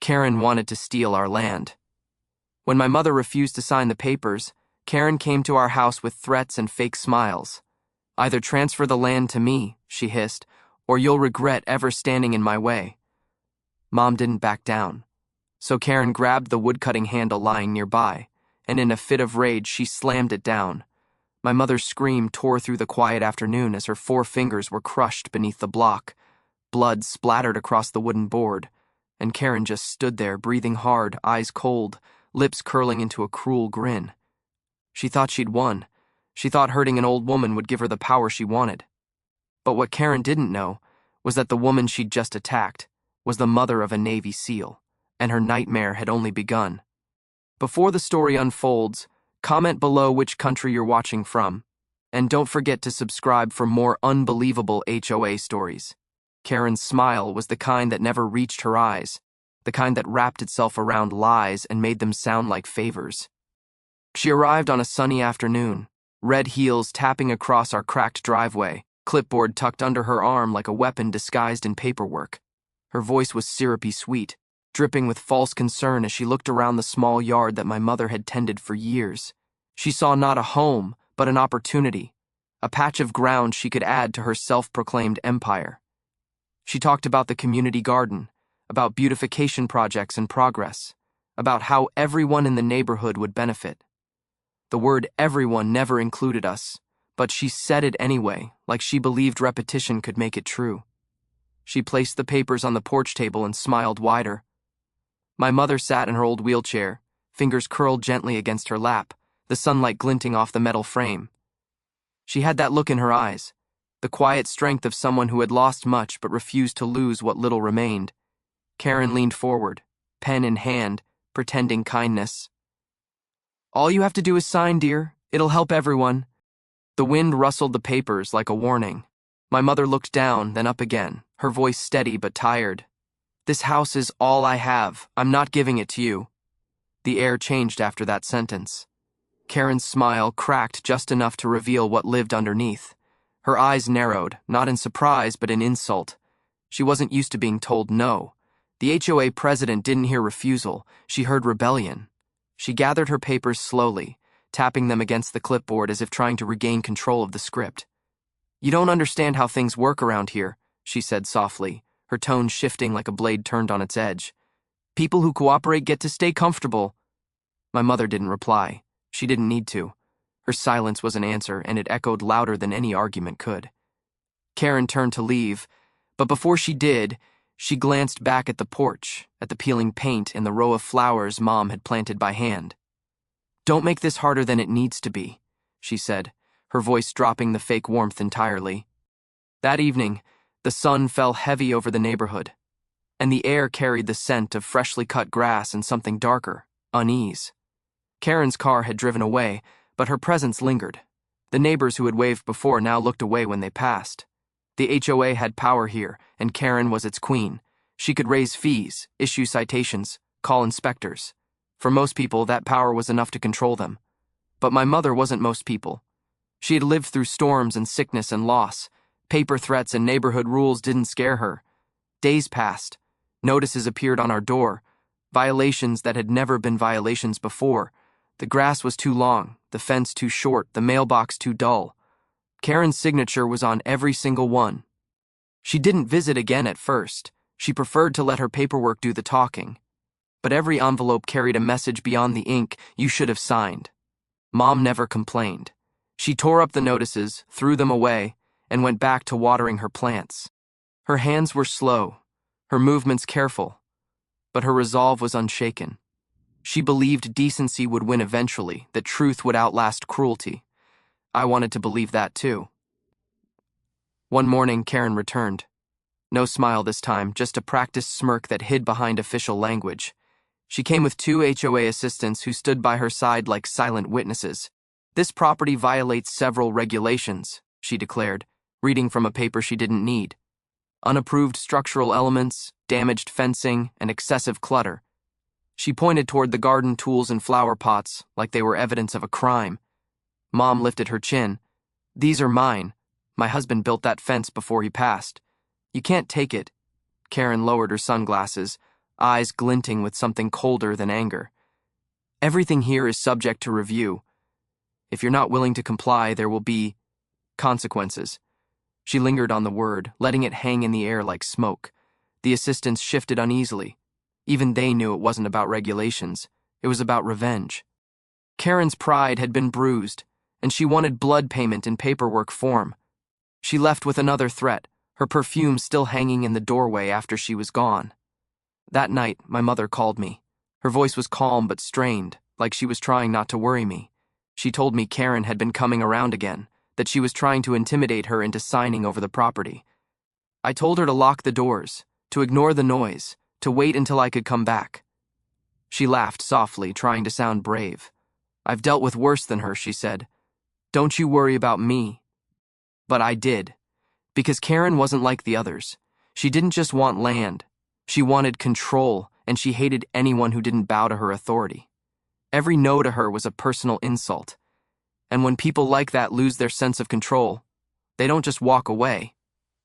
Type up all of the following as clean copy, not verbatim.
Karen wanted to steal our land. When my mother refused to sign the papers, Karen came to our house with threats and fake smiles. "Either transfer the land to me," she hissed, "or you'll regret ever standing in my way." Mom didn't back down. So Karen grabbed the wood-cutting handle lying nearby, and in a fit of rage she slammed it down. My mother's scream tore through the quiet afternoon as her 4 fingers were crushed beneath the block. Blood splattered across the wooden board, and Karen just stood there, breathing hard, eyes cold, lips curling into a cruel grin. She thought she'd won. She thought hurting an old woman would give her the power she wanted. But what Karen didn't know was that the woman she'd just attacked was the mother of a Navy SEAL, and her nightmare had only begun. Before the story unfolds, comment below which country you're watching from, and don't forget to subscribe for more unbelievable HOA stories. Karen's smile was the kind that never reached her eyes, the kind that wrapped itself around lies and made them sound like favors. She arrived on a sunny afternoon, red heels tapping across our cracked driveway, clipboard tucked under her arm like a weapon disguised in paperwork. Her voice was syrupy sweet, dripping with false concern as she looked around the small yard that my mother had tended for years. She saw not a home, but an opportunity, a patch of ground she could add to her self-proclaimed empire. She talked about the community garden, about beautification projects in progress, about how everyone in the neighborhood would benefit. The word everyone never included us, but she said it anyway, like she believed repetition could make it true. She placed the papers on the porch table and smiled wider. My mother sat in her old wheelchair, fingers curled gently against her lap, the sunlight glinting off the metal frame. She had that look in her eyes, the quiet strength of someone who had lost much but refused to lose what little remained. Karen leaned forward, pen in hand, pretending kindness. "All you have to do is sign, dear. It'll help everyone." The wind rustled the papers like a warning. My mother looked down, then up again, her voice steady but tired. "This house is all I have. I'm not giving it to you." The air changed after that sentence. Karen's smile cracked just enough to reveal what lived underneath. Her eyes narrowed, not in surprise but in insult. She wasn't used to being told no. The HOA president didn't hear refusal, she heard rebellion. She gathered her papers slowly, tapping them against the clipboard as if trying to regain control of the script. "You don't understand how things work around here," she said softly, her tone shifting like a blade turned on its edge. "People who cooperate get to stay comfortable." My mother didn't reply. She didn't need to. Her silence was an answer, and it echoed louder than any argument could. Karen turned to leave, but before she did, she glanced back at the porch, at the peeling paint and the row of flowers Mom had planted by hand. "Don't make this harder than it needs to be," she said, her voice dropping the fake warmth entirely. That evening, the sun fell heavy over the neighborhood, and the air carried the scent of freshly cut grass and something darker, unease. Karen's car had driven away, but her presence lingered. The neighbors who had waved before now looked away when they passed. The HOA had power here, and Karen was its queen. She could raise fees, issue citations, call inspectors. For most people, that power was enough to control them. But my mother wasn't most people. She had lived through storms and sickness and loss. Paper threats and neighborhood rules didn't scare her. Days passed. Notices appeared on our door. Violations that had never been violations before. The grass was too long, the fence too short, the mailbox too dull. Karen's signature was on every single one. She didn't visit again at first. She preferred to let her paperwork do the talking. But every envelope carried a message beyond the ink: "You should have signed." Mom never complained. She tore up the notices, threw them away, and went back to watering her plants. Her hands were slow, her movements careful, but her resolve was unshaken. She believed decency would win eventually, that truth would outlast cruelty. I wanted to believe that too. One morning, Karen returned. No smile this time, just a practiced smirk that hid behind official language. She came with 2 HOA assistants who stood by her side like silent witnesses. "This property violates several regulations," she declared, reading from a paper she didn't need. "Unapproved structural elements, damaged fencing, and excessive clutter." She pointed toward the garden tools and flower pots like they were evidence of a crime. Mom lifted her chin. "These are mine. My husband built that fence before he passed. You can't take it." Karen lowered her sunglasses. eyes glinting with something colder than anger. "Everything here is subject to review. If you're not willing to comply, there will be consequences." She lingered on the word, letting it hang in the air like smoke. The assistants shifted uneasily. Even they knew it wasn't about regulations. It was about revenge. Karen's pride had been bruised, and she wanted blood payment in paperwork form. She left with another threat, her perfume still hanging in the doorway after she was gone. That night, my mother called me. Her voice was calm but strained, like she was trying not to worry me. She told me Karen had been coming around again, that she was trying to intimidate her into signing over the property. I told her to lock the doors, to ignore the noise, to wait until I could come back. She laughed softly, trying to sound brave. "I've dealt with worse than her," she said. "Don't you worry about me." But I did, because Karen wasn't like the others. She didn't just want land. She wanted control, and she hated anyone who didn't bow to her authority. Every no to her was a personal insult. And when people like that lose their sense of control, they don't just walk away.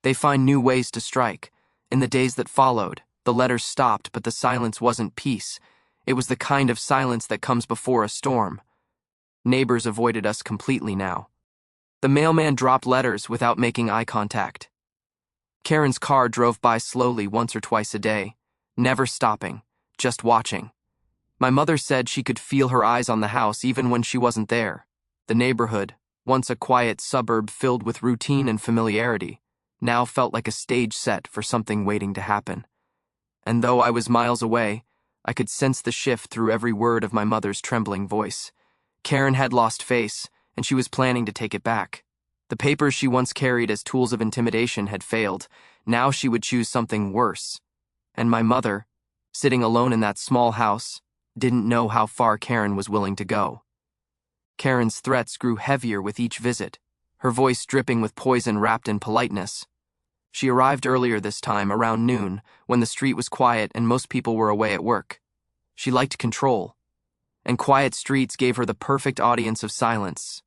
They find new ways to strike. In the days that followed, the letters stopped, but the silence wasn't peace. It was the kind of silence that comes before a storm. Neighbors avoided us completely now. The mailman dropped letters without making eye contact. Karen's car drove by slowly once or twice a day, never stopping, just watching. My mother said she could feel her eyes on the house even when she wasn't there. The neighborhood, once a quiet suburb filled with routine and familiarity, now felt like a stage set for something waiting to happen. And though I was miles away, I could sense the shift through every word of my mother's trembling voice. Karen had lost face, and she was planning to take it back. The papers she once carried as tools of intimidation had failed. Now she would choose something worse. And my mother, sitting alone in that small house, didn't know how far Karen was willing to go. Karen's threats grew heavier with each visit, her voice dripping with poison wrapped in politeness. She arrived earlier this time, around noon, when the street was quiet and most people were away at work. She liked control, and quiet streets gave her the perfect audience of silence.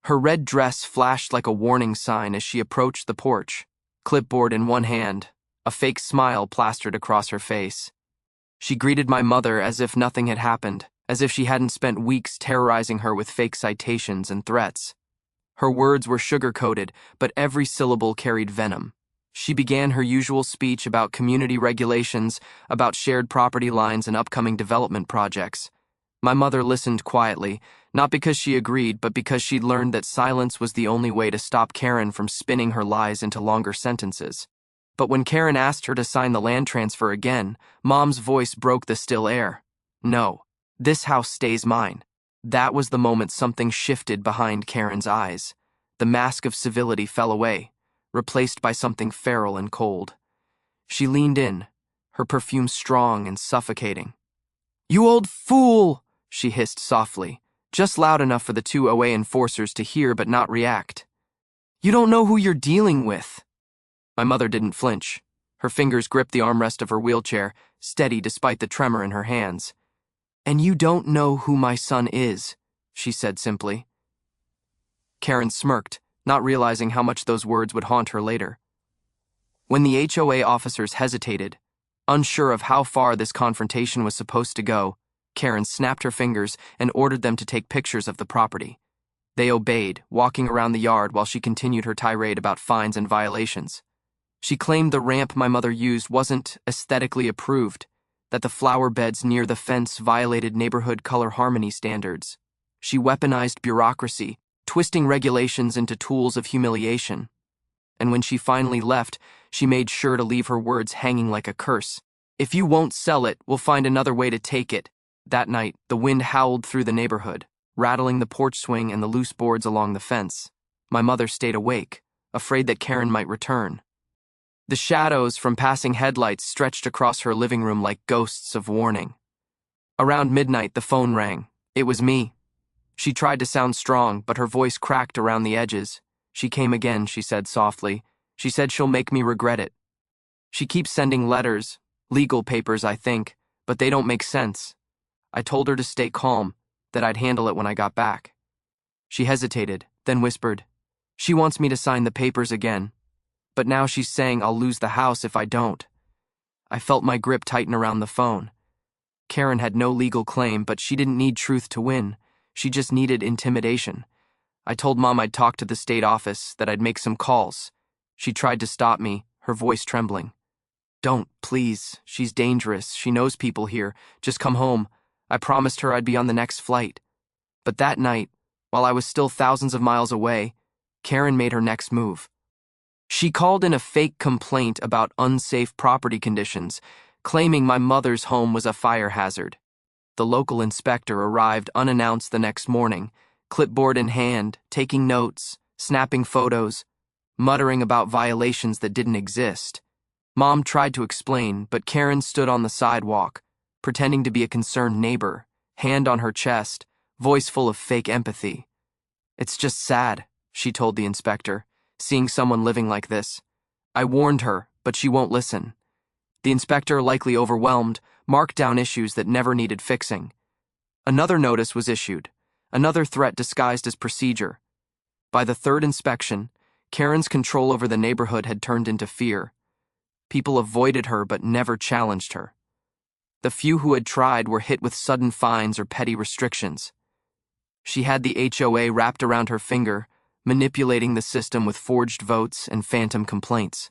Her red dress flashed like a warning sign as she approached the porch, clipboard in one hand, a fake smile plastered across her face. She greeted my mother as if nothing had happened, as if she hadn't spent weeks terrorizing her with fake citations and threats. Her words were sugar-coated, but every syllable carried venom. She began her usual speech about community regulations, about shared property lines and upcoming development projects. My mother listened quietly, not because she agreed, but because she'd learned that silence was the only way to stop Karen from spinning her lies into longer sentences. But when Karen asked her to sign the land transfer again, Mom's voice broke the still air. "No. This house stays mine." That was the moment something shifted behind Karen's eyes. The mask of civility fell away, replaced by something feral and cold. She leaned in, her perfume strong and suffocating. "You old fool!" she hissed softly, just loud enough for the two HOA enforcers to hear but not react. "You don't know who you're dealing with." My mother didn't flinch. Her fingers gripped the armrest of her wheelchair, steady despite the tremor in her hands. "And you don't know who my son is," she said simply. Karen smirked, not realizing how much those words would haunt her later. When the HOA officers hesitated, unsure of how far this confrontation was supposed to go, Karen snapped her fingers and ordered them to take pictures of the property. They obeyed, walking around the yard while she continued her tirade about fines and violations. She claimed the ramp my mother used wasn't aesthetically approved, that the flower beds near the fence violated neighborhood color harmony standards. She weaponized bureaucracy, twisting regulations into tools of humiliation. And when she finally left, she made sure to leave her words hanging like a curse. "If you won't sell it, we'll find another way to take it." That night, the wind howled through the neighborhood, rattling the porch swing and the loose boards along the fence. My mother stayed awake, afraid that Karen might return. The shadows from passing headlights stretched across her living room like ghosts of warning. Around midnight, the phone rang. It was me. She tried to sound strong, but her voice cracked around the edges. "She came again," she said softly. "She said she'll make me regret it. She keeps sending letters, legal papers, I think, but they don't make sense." I told her to stay calm, that I'd handle it when I got back. She hesitated, then whispered, "She wants me to sign the papers again. But now she's saying I'll lose the house if I don't." I felt my grip tighten around the phone. Karen had no legal claim, but she didn't need truth to win. She just needed intimidation. I told Mom I'd talk to the state office, that I'd make some calls. She tried to stop me, her voice trembling. Don't, please. She's dangerous. She knows people here. Just come home. I promised her I'd be on the next flight. But that night, while I was still thousands of miles away, Karen made her next move. She called in a fake complaint about unsafe property conditions, claiming my mother's home was a fire hazard. The local inspector arrived unannounced the next morning, clipboard in hand, taking notes, snapping photos, muttering about violations that didn't exist. Mom tried to explain, but Karen stood on the sidewalk, pretending to be a concerned neighbor, hand on her chest, voice full of fake empathy. It's just sad, she told the inspector, seeing someone living like this. I warned her, but she won't listen. The inspector, likely overwhelmed, marked down issues that never needed fixing. Another notice was issued, another threat disguised as procedure. By the third inspection, Karen's control over the neighborhood had turned into fear. People avoided her but never challenged her. The few who had tried were hit with sudden fines or petty restrictions. She had the HOA wrapped around her finger, manipulating the system with forged votes and phantom complaints.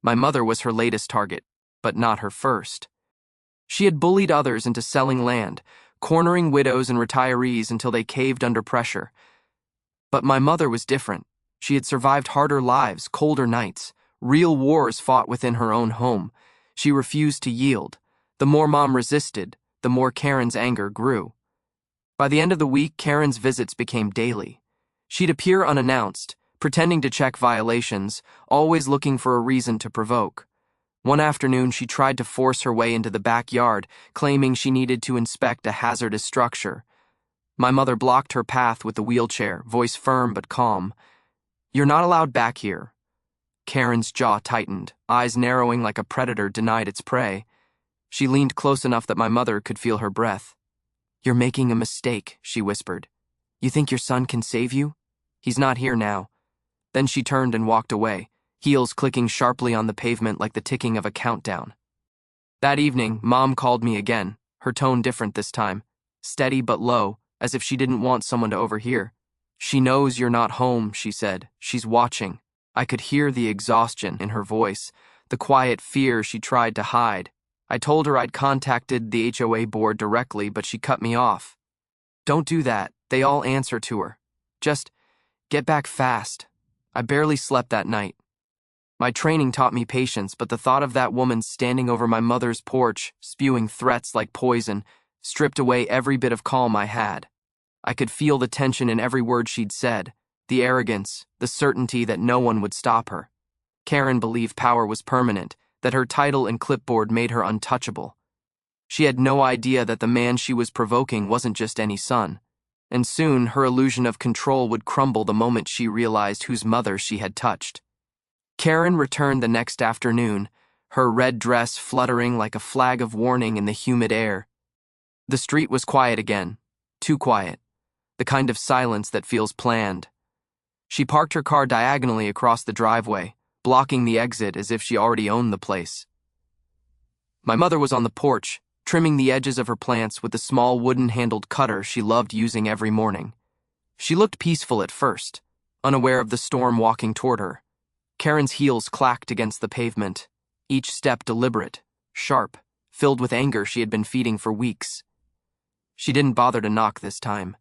My mother was her latest target, but not her first. She had bullied others into selling land, cornering widows and retirees until they caved under pressure. But my mother was different. She had survived harder lives, colder nights, real wars fought within her own home. She refused to yield. The more Mom resisted, the more Karen's anger grew. By the end of the week, Karen's visits became daily. She'd appear unannounced, pretending to check violations, always looking for a reason to provoke. One afternoon, she tried to force her way into the backyard, claiming she needed to inspect a hazardous structure. My mother blocked her path with the wheelchair, voice firm but calm. You're not allowed back here. Karen's jaw tightened, eyes narrowing like a predator denied its prey. She leaned close enough that my mother could feel her breath. You're making a mistake, she whispered. You think your son can save you? He's not here now. Then she turned and walked away, heels clicking sharply on the pavement like the ticking of a countdown. That evening, Mom called me again, her tone different this time, steady but low, as if she didn't want someone to overhear. She knows you're not home, she said. She's watching. I could hear the exhaustion in her voice, the quiet fear she tried to hide. I told her I'd contacted the HOA board directly, but she cut me off. Don't do that. They all answer to her. Just get back fast. I barely slept that night. My training taught me patience, but the thought of that woman standing over my mother's porch, spewing threats like poison, stripped away every bit of calm I had. I could feel the tension in every word she'd said, the arrogance, the certainty that no one would stop her. Karen believed power was permanent, that her title and clipboard made her untouchable. She had no idea that the man she was provoking wasn't just any son, and soon her illusion of control would crumble the moment she realized whose mother she had touched. Karen returned the next afternoon, her red dress fluttering like a flag of warning in the humid air. The street was quiet again, too quiet, the kind of silence that feels planned. She parked her car diagonally across the driveway, blocking the exit as if she already owned the place. My mother was on the porch, trimming the edges of her plants with the small wooden-handled cutter she loved using every morning. She looked peaceful at first, unaware of the storm walking toward her. Karen's heels clacked against the pavement, each step deliberate, sharp, filled with anger she had been feeding for weeks. She didn't bother to knock this time.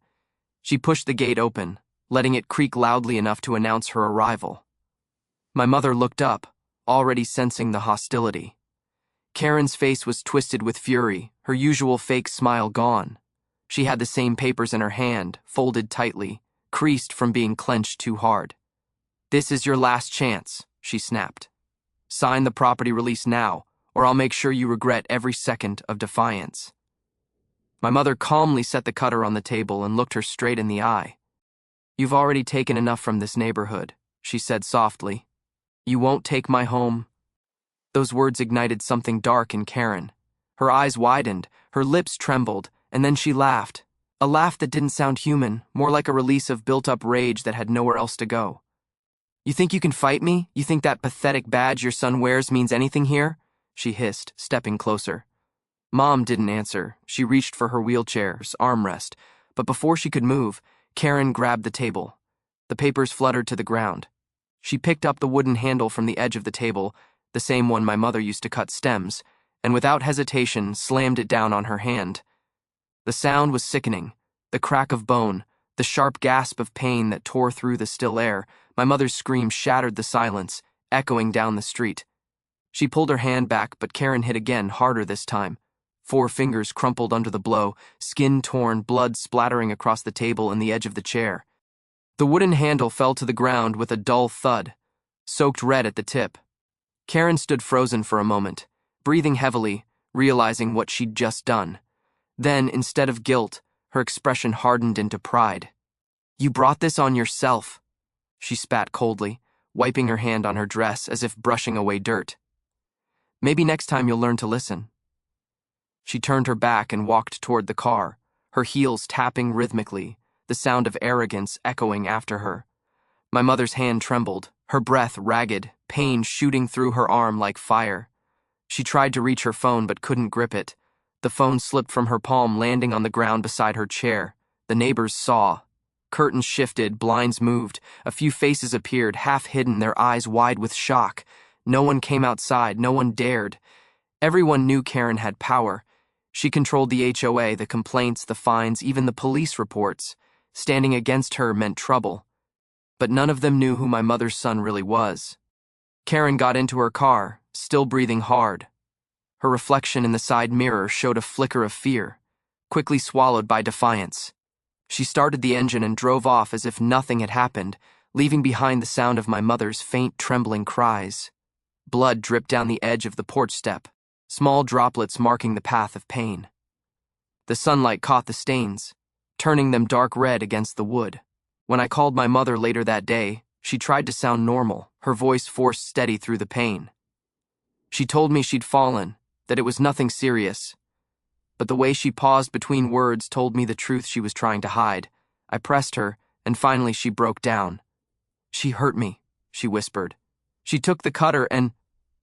She pushed the gate open, letting it creak loudly enough to announce her arrival. My mother looked up, already sensing the hostility. Karen's face was twisted with fury, her usual fake smile gone. She had the same papers in her hand, folded tightly, creased from being clenched too hard. "This is your last chance," she snapped. "Sign the property release now, or I'll make sure you regret every second of defiance." My mother calmly set the cutter on the table and looked her straight in the eye. "You've already taken enough from this neighborhood," she said softly. "You won't take my home." Those words ignited something dark in Karen. Her eyes widened, her lips trembled, and then she laughed. A laugh that didn't sound human, more like a release of built-up rage that had nowhere else to go. "You think you can fight me? You think that pathetic badge your son wears means anything here?" she hissed, stepping closer. Mom didn't answer. She reached for her wheelchair's armrest, but before she could move, Karen grabbed the table. The papers fluttered to the ground. She picked up the wooden handle from the edge of the table, the same one my mother used to cut stems, and without hesitation slammed it down on her hand. The sound was sickening. The crack of bone, the sharp gasp of pain that tore through the still air. My mother's scream shattered the silence, echoing down the street. She pulled her hand back, but Karen hit again, harder this time. 4 fingers crumpled under the blow, skin torn, blood splattering across the table and the edge of the chair. The wooden handle fell to the ground with a dull thud, soaked red at the tip. Karen stood frozen for a moment, breathing heavily, realizing what she'd just done. Then, instead of guilt, her expression hardened into pride. "You brought this on yourself," she spat coldly, wiping her hand on her dress as if brushing away dirt. "Maybe next time you'll learn to listen." She turned her back and walked toward the car, her heels tapping rhythmically, the sound of arrogance echoing after her. My mother's hand trembled, her breath ragged, pain shooting through her arm like fire. She tried to reach her phone but couldn't grip it. The phone slipped from her palm, landing on the ground beside her chair. The neighbors saw. Curtains shifted, blinds moved. A few faces appeared, half hidden, their eyes wide with shock. No one came outside, no one dared. Everyone knew Karen had power. She controlled the HOA, the complaints, the fines, even the police reports. Standing against her meant trouble. But none of them knew who my mother's son really was. Karen got into her car, still breathing hard. Her reflection in the side mirror showed a flicker of fear, quickly swallowed by defiance. She started the engine and drove off as if nothing had happened, leaving behind the sound of my mother's faint, trembling cries. Blood dripped down the edge of the porch step, small droplets marking the path of pain. The sunlight caught the stains, turning them dark red against the wood. When I called my mother later that day, she tried to sound normal, her voice forced steady through the pain. She told me she'd fallen, that it was nothing serious. But the way she paused between words told me the truth she was trying to hide. I pressed her, and finally she broke down. "She hurt me," she whispered. "She took the cutter and—"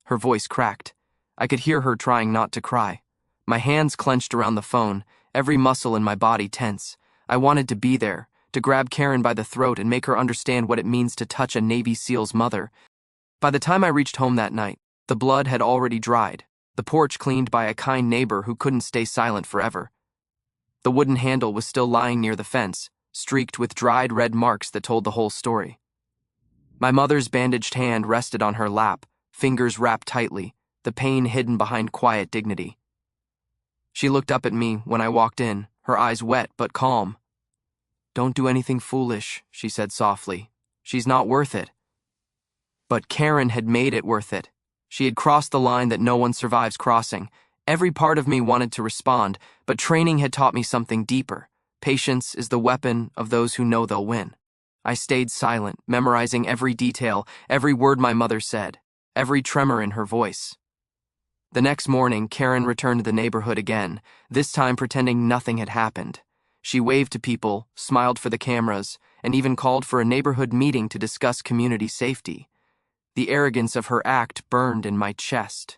Her voice cracked. I could hear her trying not to cry. My hands clenched around the phone, every muscle in my body tense. I wanted to be there, to grab Karen by the throat and make her understand what it means to touch a Navy SEAL's mother. By the time I reached home that night, the blood had already dried, the porch cleaned by a kind neighbor who couldn't stay silent forever. The wooden handle was still lying near the fence, streaked with dried red marks that told the whole story. My mother's bandaged hand rested on her lap, fingers wrapped tightly, the pain hidden behind quiet dignity. She looked up at me when I walked in, her eyes wet but calm. "Don't do anything foolish," she said softly. "She's not worth it." But Karen had made it worth it. She had crossed the line that no one survives crossing. Every part of me wanted to respond, but training had taught me something deeper. Patience is the weapon of those who know they'll win. I stayed silent, memorizing every detail, every word my mother said, every tremor in her voice. The next morning, Karen returned to the neighborhood again, this time pretending nothing had happened. She waved to people, smiled for the cameras, and even called for a neighborhood meeting to discuss community safety. The arrogance of her act burned in my chest.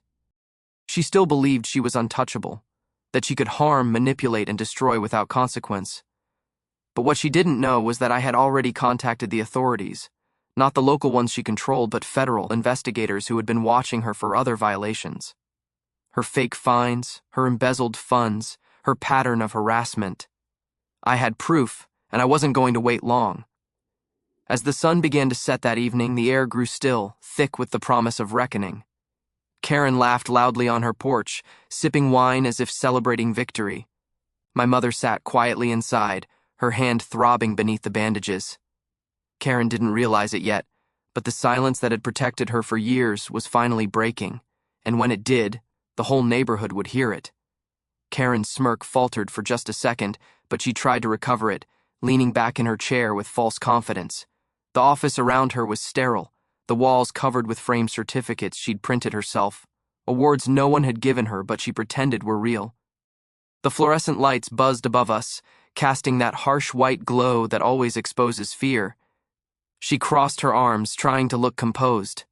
She still believed she was untouchable, that she could harm, manipulate, and destroy without consequence. But what she didn't know was that I had already contacted the authorities, not the local ones she controlled, but federal investigators who had been watching her for other violations. Her fake fines, her embezzled funds, her pattern of harassment. I had proof, and I wasn't going to wait long. As the sun began to set that evening, the air grew still, thick with the promise of reckoning. Karen laughed loudly on her porch, sipping wine as if celebrating victory. My mother sat quietly inside, her hand throbbing beneath the bandages. Karen didn't realize it yet, but the silence that had protected her for years was finally breaking, and when it did, the whole neighborhood would hear it. Karen's smirk faltered for just a second, but she tried to recover it, leaning back in her chair with false confidence. The office around her was sterile, the walls covered with framed certificates she'd printed herself, awards no one had given her but she pretended were real. The fluorescent lights buzzed above us, casting that harsh white glow that always exposes fear. She crossed her arms, trying to look composed.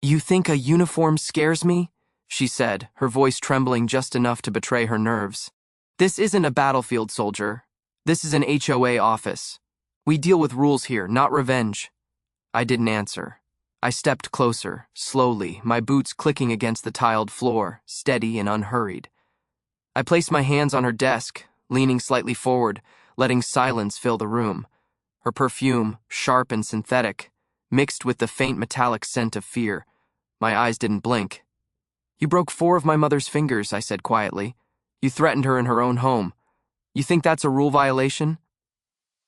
"You think a uniform scares me?" she said, her voice trembling just enough to betray her nerves. This isn't a battlefield, soldier. This is an HOA office. We deal with rules here, not revenge. I didn't answer. I stepped closer, slowly, my boots clicking against the tiled floor, steady and unhurried. I placed my hands on her desk, leaning slightly forward, letting silence fill the room. Her perfume, sharp and synthetic, mixed with the faint metallic scent of fear. My eyes didn't blink. You broke 4 of my mother's fingers, I said quietly. You threatened her in her own home. You think that's a rule violation?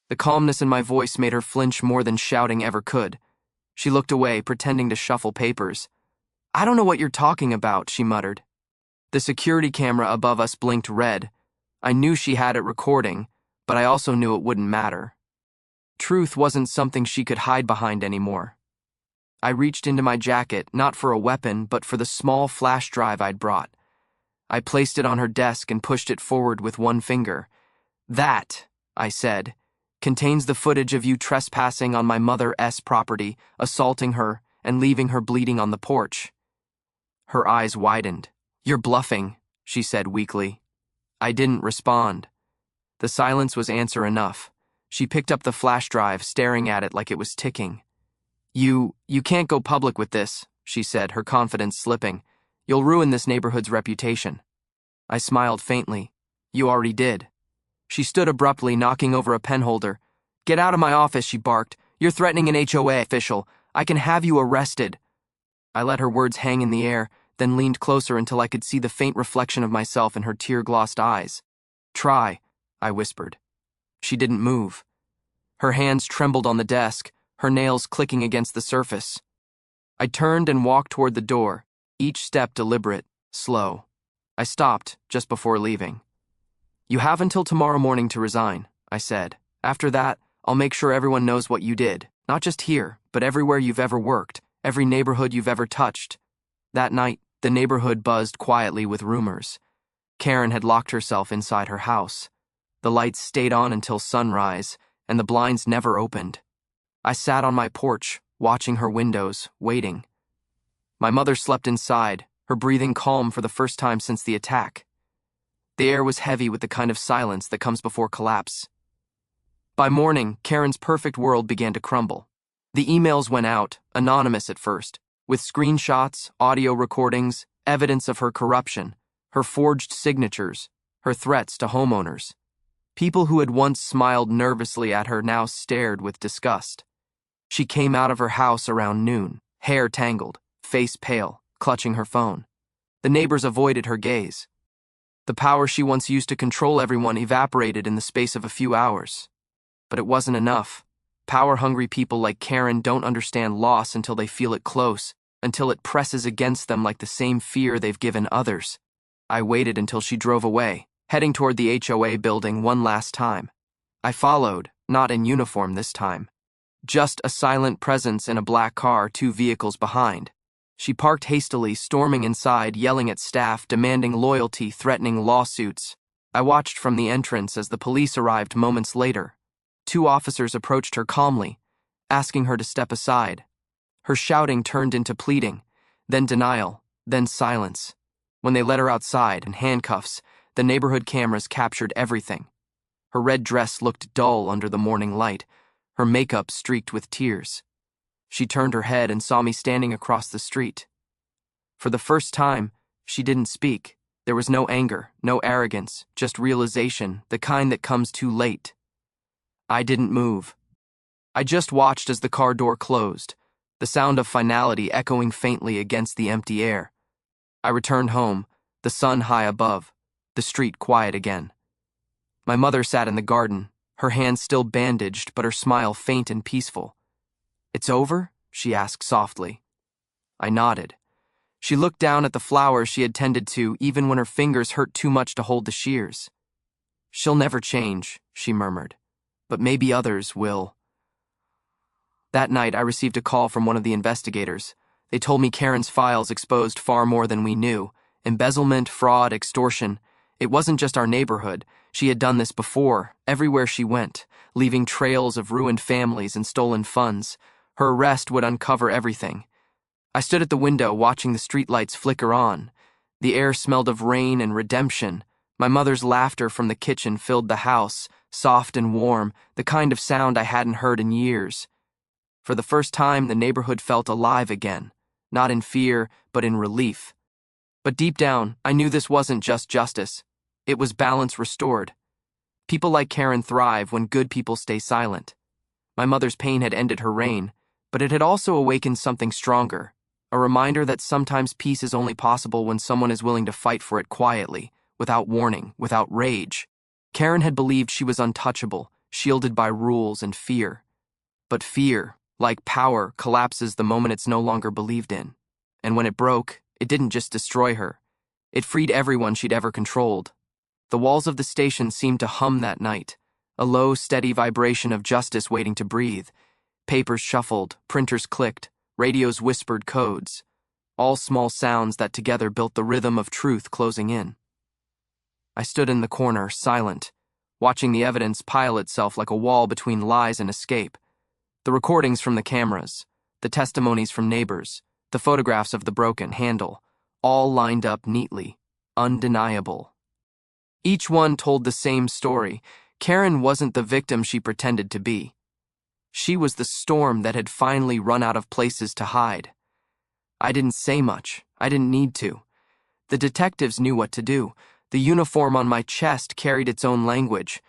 The calmness in my voice made her flinch more than shouting ever could. She looked away, pretending to shuffle papers. I don't know what you're talking about, she muttered. The security camera above us blinked red. I knew she had it recording, but I also knew it wouldn't matter. Truth wasn't something she could hide behind anymore. I reached into my jacket, not for a weapon, but for the small flash drive I'd brought. I placed it on her desk and pushed it forward with one finger. That, I said, contains the footage of you trespassing on my mother's property, assaulting her, and leaving her bleeding on the porch. Her eyes widened. You're bluffing, she said weakly. I didn't respond. The silence was answer enough. She picked up the flash drive, staring at it like it was ticking. You can't go public with this, she said, her confidence slipping. You'll ruin this neighborhood's reputation. I smiled faintly. You already did. She stood abruptly, knocking over a penholder. Get out of my office, she barked. You're threatening an HOA official. I can have you arrested. I let her words hang in the air, then leaned closer until I could see the faint reflection of myself in her tear-glossed eyes. Try, I whispered. She didn't move. Her hands trembled on the desk, her nails clicking against the surface. I turned and walked toward the door, each step deliberate, slow. I stopped just before leaving. You have until tomorrow morning to resign, I said. After that, I'll make sure everyone knows what you did, not just here, but everywhere you've ever worked, every neighborhood you've ever touched. That night, the neighborhood buzzed quietly with rumors. Karen had locked herself inside her house. The lights stayed on until sunrise, and the blinds never opened. I sat on my porch, watching her windows, waiting. My mother slept inside, her breathing calm for the first time since the attack. The air was heavy with the kind of silence that comes before collapse. By morning, Karen's perfect world began to crumble. The emails went out, anonymous at first, with screenshots, audio recordings, evidence of her corruption, her forged signatures, her threats to homeowners. People who had once smiled nervously at her now stared with disgust. She came out of her house around noon, hair tangled, face pale, clutching her phone. The neighbors avoided her gaze. The power she once used to control everyone evaporated in the space of a few hours. But it wasn't enough. Power-hungry people like Karen don't understand loss until they feel it close, until it presses against them like the same fear they've given others. I waited until she drove away, heading toward the HOA building one last time. I followed, not in uniform this time. Just a silent presence in a black car 2 vehicles behind. She parked hastily, storming inside, yelling at staff, demanding loyalty, threatening lawsuits. I watched from the entrance as the police arrived moments later. 2 officers approached her calmly, asking her to step aside. Her shouting turned into pleading, then denial, then silence. When they led her outside in handcuffs, the neighborhood cameras captured everything. Her red dress looked dull under the morning light, her makeup streaked with tears. She turned her head and saw me standing across the street. For the first time, she didn't speak. There was no anger, no arrogance, just realization, the kind that comes too late. I didn't move. I just watched as the car door closed, the sound of finality echoing faintly against the empty air. I returned home, the sun high above, the street quiet again. My mother sat in the garden, her hands still bandaged but her smile faint and peaceful. It's over? She asked softly. I nodded. She looked down at the flowers she had tended to even when her fingers hurt too much to hold the shears. She'll never change, she murmured, but maybe others will. That night I received a call from one of the investigators. They told me Karen's files exposed far more than we knew. Embezzlement, fraud, extortion. It wasn't just our neighborhood. She had done this before, everywhere she went, leaving trails of ruined families and stolen funds. Her arrest would uncover everything. I stood at the window watching the streetlights flicker on, The air smelled of rain and redemption. My mother's laughter from the kitchen filled the house, soft and warm, the kind of sound I hadn't heard in years. For the first time, the neighborhood felt alive again, not in fear, but in relief. But deep down, I knew this wasn't just justice. It was balance restored. People like Karen thrive when good people stay silent. My mother's pain had ended her reign, but it had also awakened something stronger, a reminder that sometimes peace is only possible when someone is willing to fight for it quietly, without warning, without rage. Karen had believed she was untouchable, shielded by rules and fear. But fear, like power, collapses the moment it's no longer believed in. And when it broke, it didn't just destroy her. It freed everyone she'd ever controlled. The walls of the station seemed to hum that night, a low, steady vibration of justice waiting to breathe. Papers shuffled, printers clicked, radios whispered codes, all small sounds that together built the rhythm of truth closing in. I stood in the corner, silent, watching the evidence pile itself like a wall between lies and escape. The recordings from the cameras, the testimonies from neighbors, the photographs of the broken handle, all lined up neatly, undeniable. Each one told the same story. Karen wasn't the victim she pretended to be. She was the storm that had finally run out of places to hide. I didn't say much. I didn't need to. The detectives knew what to do. The uniform on my chest carried its own language,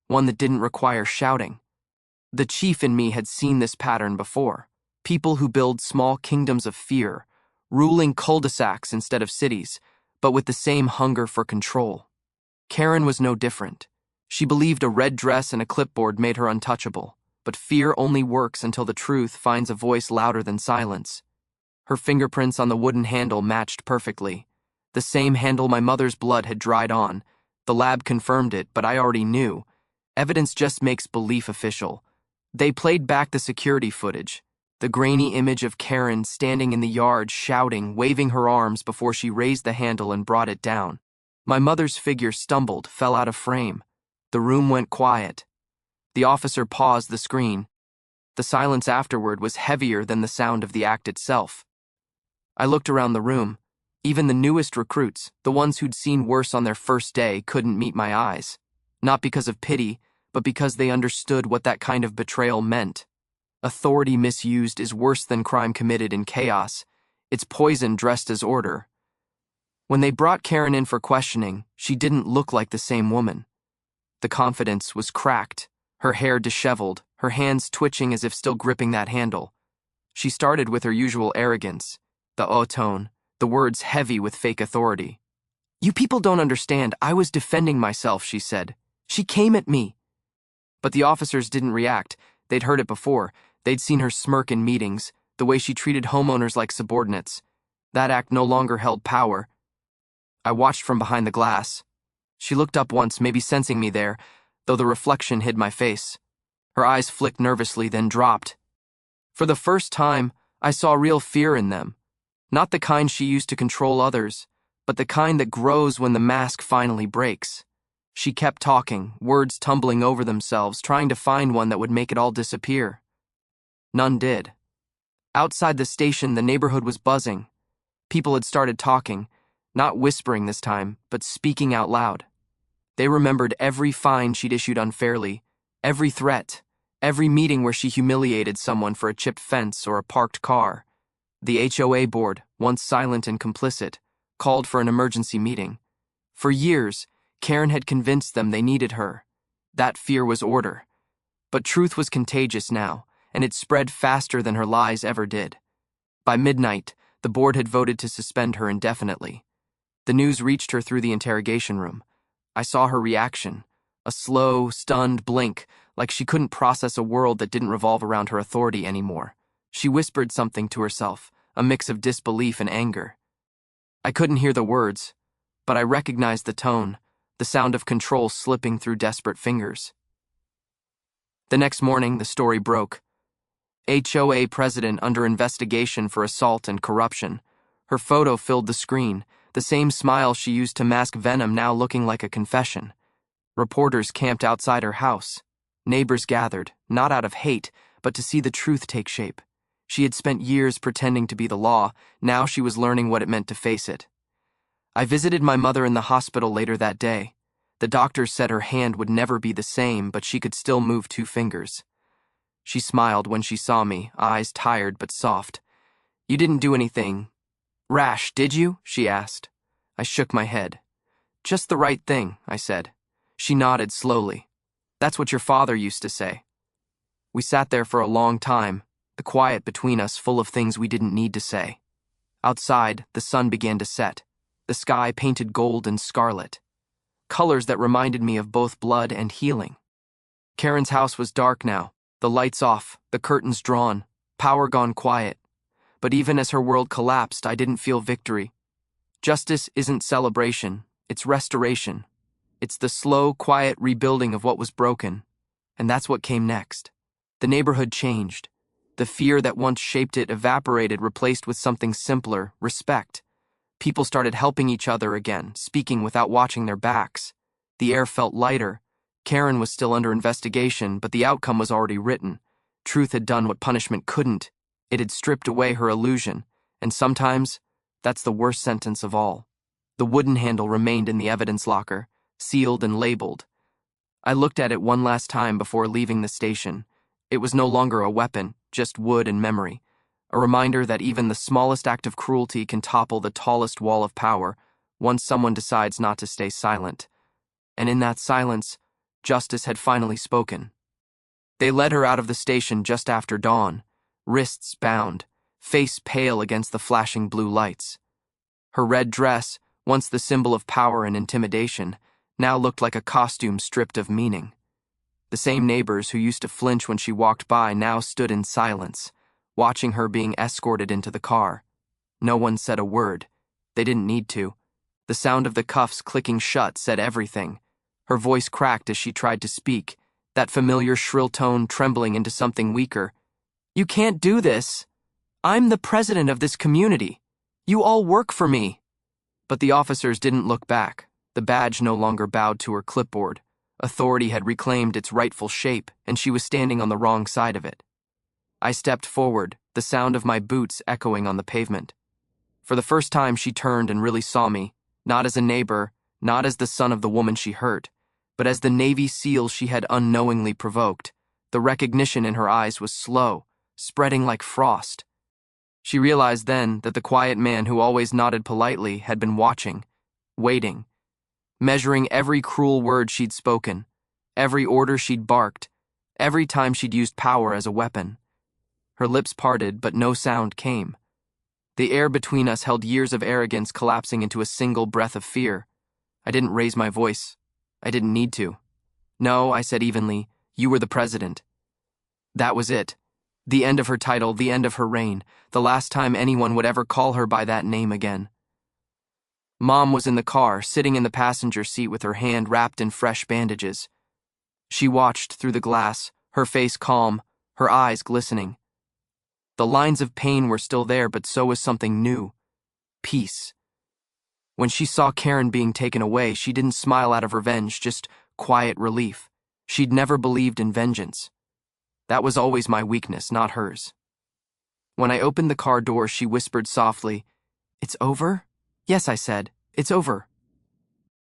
one that didn't require shouting. The chief in me had seen this pattern before. People who build small kingdoms of fear, ruling cul-de-sacs instead of cities, but with the same hunger for control. Karen was no different. She believed a red dress and a clipboard made her untouchable, but fear only works until the truth finds a voice louder than silence. Her fingerprints on the wooden handle matched perfectly. The same handle my mother's blood had dried on. The lab confirmed it, but I already knew. Evidence just makes belief official. They played back the security footage, the grainy image of Karen standing in the yard shouting, waving her arms before she raised the handle and brought it down. My mother's figure stumbled, fell out of frame. The room went quiet. The officer paused the screen. The silence afterward was heavier than the sound of the act itself. I looked around the room. Even the newest recruits, the ones who'd seen worse on their first day, couldn't meet my eyes. Not because of pity, but because they understood what that kind of betrayal meant. Authority misused is worse than crime committed in chaos. It's poison dressed as order. When they brought Karen in for questioning, she didn't look like the same woman. The confidence was cracked, her hair disheveled, her hands twitching as if still gripping that handle. She started with her usual arrogance, the tone, the words heavy with fake authority. "You people don't understand. I was defending myself," she said. "She came at me." But the officers didn't react. They'd heard it before. They'd seen her smirk in meetings, the way she treated homeowners like subordinates. That act no longer held power. I watched from behind the glass. She looked up once, maybe sensing me there, though the reflection hid my face. Her eyes flicked nervously, then dropped. For the first time, I saw real fear in them. Not the kind she used to control others, but the kind that grows when the mask finally breaks. She kept talking, words tumbling over themselves, trying to find one that would make it all disappear. None did. Outside the station, the neighborhood was buzzing. People had started talking, not whispering this time, but speaking out loud. They remembered every fine she'd issued unfairly, every threat, every meeting where she humiliated someone for a chipped fence or a parked car. The HOA board, once silent and complicit, called for an emergency meeting. For years, Karen had convinced them they needed her. That fear was order. But truth was contagious now, and it spread faster than her lies ever did. By midnight, the board had voted to suspend her indefinitely. The news reached her through the interrogation room. I saw her reaction, a slow, stunned blink, like she couldn't process a world that didn't revolve around her authority anymore. She whispered something to herself, a mix of disbelief and anger. I couldn't hear the words, but I recognized the tone, the sound of control slipping through desperate fingers. The next morning, the story broke. HOA president under investigation for assault and corruption. Her photo filled the screen, the same smile she used to mask venom now looking like a confession. Reporters camped outside her house. Neighbors gathered, not out of hate, but to see the truth take shape. She had spent years pretending to be the law. Now she was learning what it meant to face it. I visited my mother in the hospital later that day. The doctors said her hand would never be the same, but she could still move 2 fingers. She smiled when she saw me, eyes tired but soft. "You didn't do anything rash, did you?" she asked. I shook my head. "Just the right thing," I said. She nodded slowly. "That's what your father used to say." We sat there for a long time, the quiet between us full of things we didn't need to say. Outside, the sun began to set, the sky painted gold and scarlet, colors that reminded me of both blood and healing. Karen's house was dark now, the lights off, the curtains drawn, power gone quiet. But even as her world collapsed, I didn't feel victory. Justice isn't celebration, it's restoration. It's the slow, quiet rebuilding of what was broken. And that's what came next. The neighborhood changed. The fear that once shaped it evaporated, replaced with something simpler: respect. People started helping each other again, speaking without watching their backs. The air felt lighter. Karen was still under investigation, but the outcome was already written. Truth had done what punishment couldn't. It had stripped away her illusion, and sometimes that's the worst sentence of all. The wooden handle remained in the evidence locker, sealed and labeled. I looked at it one last time before leaving the station. It was no longer a weapon, just wood and memory, a reminder that even the smallest act of cruelty can topple the tallest wall of power once someone decides not to stay silent. And in that silence, justice had finally spoken. They led her out of the station just after dawn, wrists bound, face pale against the flashing blue lights. Her red dress, once the symbol of power and intimidation, now looked like a costume stripped of meaning. The same neighbors who used to flinch when she walked by now stood in silence, watching her being escorted into the car. No one said a word. They didn't need to. The sound of the cuffs clicking shut said everything. Her voice cracked as she tried to speak, that familiar shrill tone trembling into something weaker. "You can't do this. I'm the president of this community. You all work for me." But the officers didn't look back. The badge no longer bowed to her clipboard. Authority had reclaimed its rightful shape, and she was standing on the wrong side of it. I stepped forward, the sound of my boots echoing on the pavement. For the first time, she turned and really saw me, not as a neighbor, not as the son of the woman she hurt, but as the Navy SEAL she had unknowingly provoked. The recognition in her eyes was slow, spreading like frost. She realized then that the quiet man who always nodded politely had been watching, waiting, measuring every cruel word she'd spoken, every order she'd barked, every time she'd used power as a weapon. Her lips parted, but no sound came. The air between us held years of arrogance collapsing into a single breath of fear. I didn't raise my voice. I didn't need to. "No," I said evenly, "you were the president." That was it. The end of her title, the end of her reign, the last time anyone would ever call her by that name again. Mom was in the car, sitting in the passenger seat with her hand wrapped in fresh bandages. She watched through the glass, her face calm, her eyes glistening. The lines of pain were still there, but so was something new: peace. When she saw Karen being taken away, she didn't smile out of revenge, just quiet relief. She'd never believed in vengeance. That was always my weakness, not hers. When I opened the car door, she whispered softly, "It's over?" "Yes," I said, "it's over."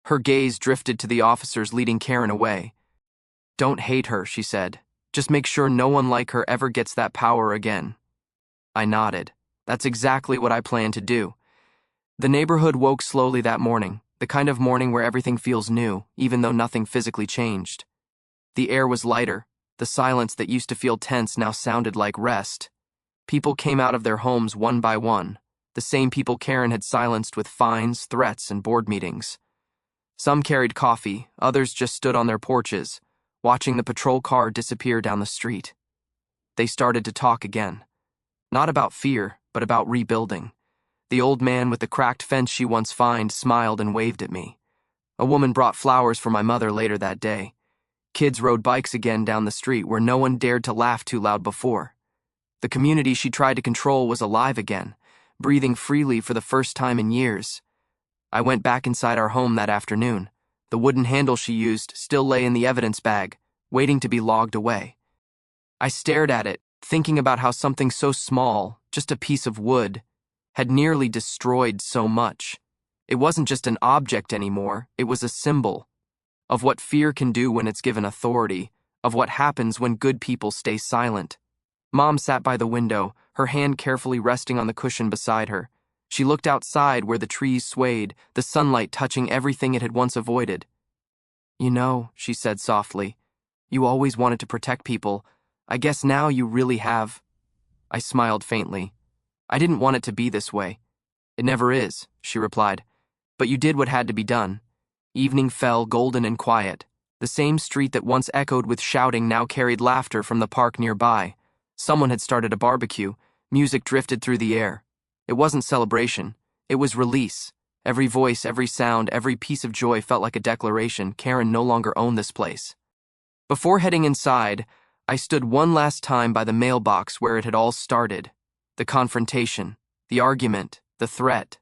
Her gaze drifted to the officers leading Karen away. "Don't hate her," she said. "Just make sure no one like her ever gets that power again." I nodded. That's exactly what I plan to do. The neighborhood woke slowly that morning, the kind of morning where everything feels new, even though nothing physically changed. The air was lighter. The silence that used to feel tense now sounded like rest. People came out of their homes one by one, the same people Karen had silenced with fines, threats, and board meetings. Some carried coffee, others just stood on their porches, watching the patrol car disappear down the street. They started to talk again. Not about fear, but about rebuilding. The old man with the cracked fence she once fined smiled and waved at me. A woman brought flowers for my mother later that day. Kids rode bikes again down the street where no one dared to laugh too loud before. The community she tried to control was alive again, breathing freely for the first time in years. I went back inside our home that afternoon. The wooden handle she used still lay in the evidence bag, waiting to be logged away. I stared at it, thinking about how something so small, just a piece of wood, had nearly destroyed so much. It wasn't just an object anymore, it was a symbol of what fear can do when it's given authority, of what happens when good people stay silent. Mom sat by the window, her hand carefully resting on the cushion beside her. She looked outside where the trees swayed, the sunlight touching everything it had once avoided. "You know," she said softly, "you always wanted to protect people. I guess now you really have." I smiled faintly. "I didn't want it to be this way." "It never is," she replied. "But you did what had to be done." Evening fell, golden and quiet. The same street that once echoed with shouting now carried laughter from the park nearby. Someone had started a barbecue. Music drifted through the air. It wasn't celebration. It was release. Every voice, every sound, every piece of joy felt like a declaration. Karen no longer owned this place. Before heading inside, I stood one last time by the mailbox where it had all started. The confrontation, the argument, the threat.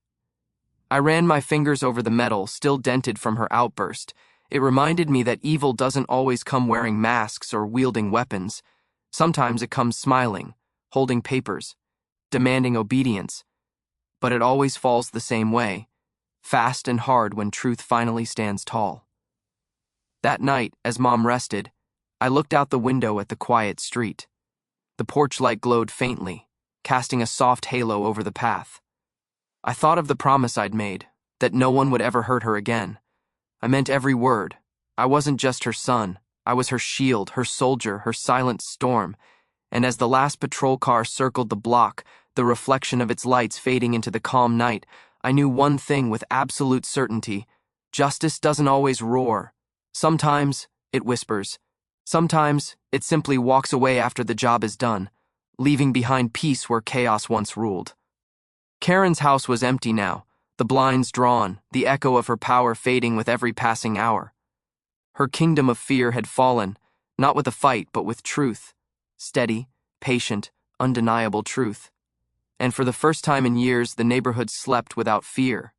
I ran my fingers over the metal, still dented from her outburst. It reminded me that evil doesn't always come wearing masks or wielding weapons. Sometimes it comes smiling, holding papers, demanding obedience. But it always falls the same way, fast and hard when truth finally stands tall. That night, as Mom rested, I looked out the window at the quiet street. The porch light glowed faintly, casting a soft halo over the path. I thought of the promise I'd made, that no one would ever hurt her again. I meant every word. I wasn't just her son. I was her shield, her soldier, her silent storm. And as the last patrol car circled the block, the reflection of its lights fading into the calm night, I knew one thing with absolute certainty. Justice doesn't always roar. Sometimes it whispers. Sometimes it simply walks away after the job is done, leaving behind peace where chaos once ruled. Karen's house was empty now, the blinds drawn, the echo of her power fading with every passing hour. Her kingdom of fear had fallen, not with a fight, but with truth. Steady, patient, undeniable truth. And for the first time in years, the neighborhood slept without fear.